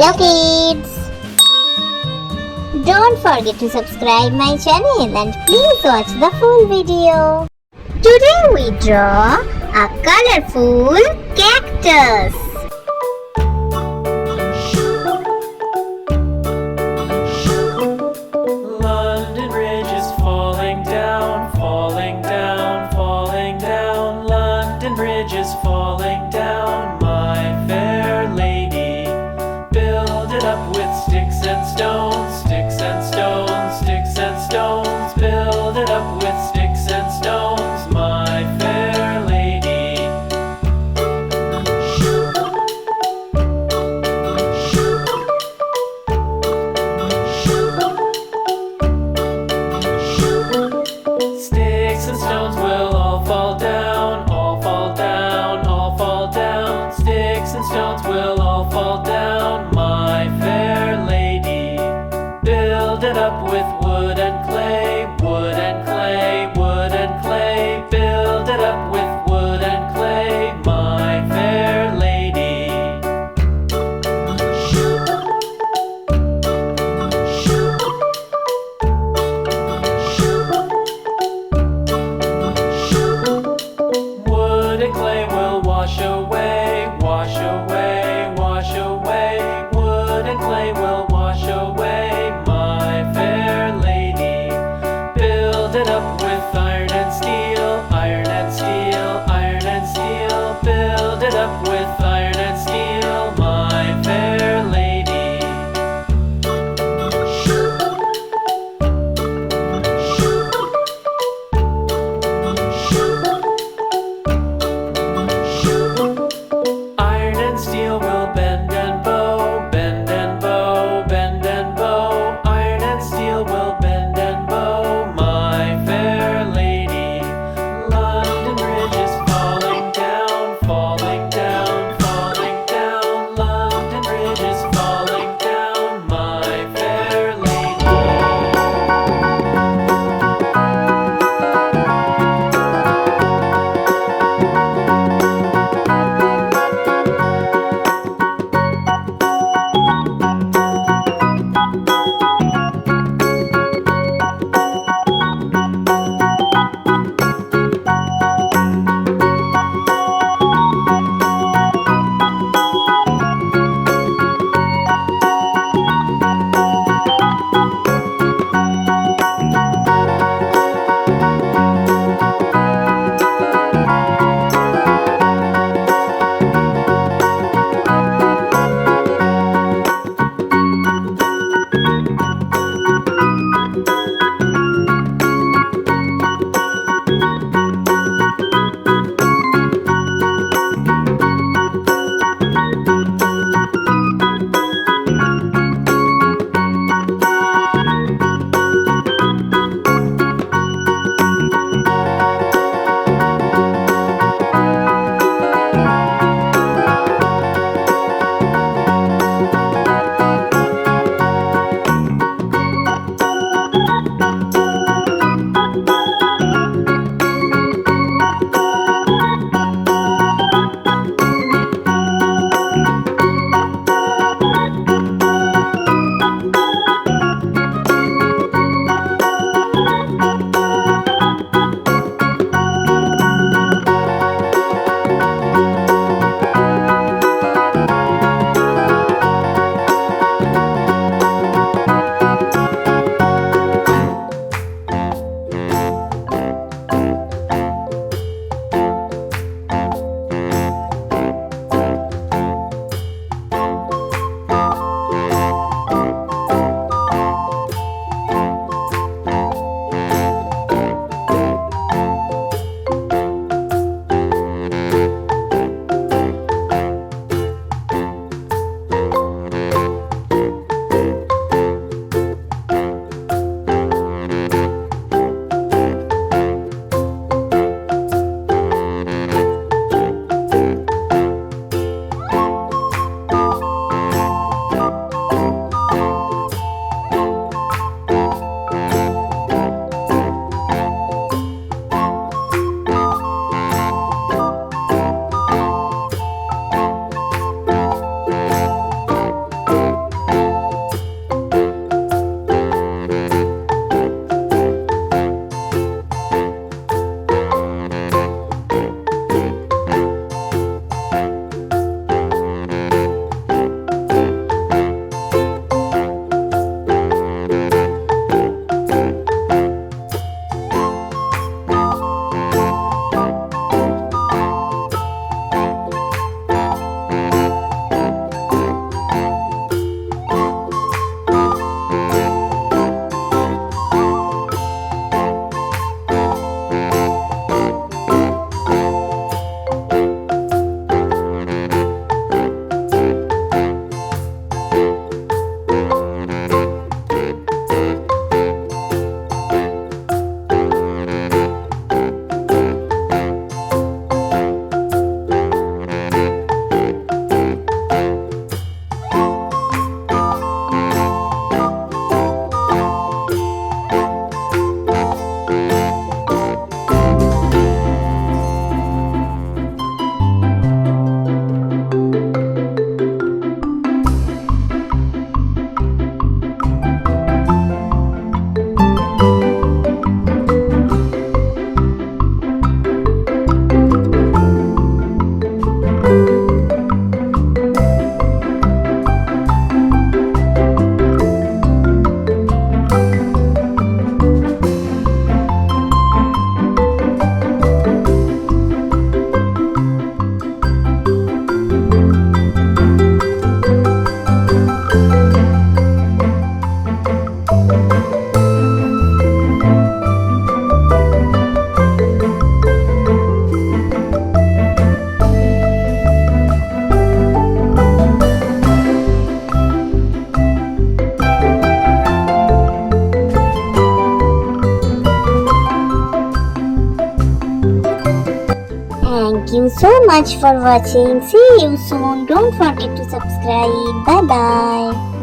Hello kids! Don't forget to subscribe my channel and please watch the full video. Today we draw a colorful cactus. London Bridge is falling down, falling down, falling down. London Bridge is falling down, my fair lady. Build it up with sticks and stones, sticks and stones, sticks and stones. Build it up with sticks and stones, my fair lady. Sticks and stones so much for watching. See you soon. Don't forget to subscribe. Bye bye.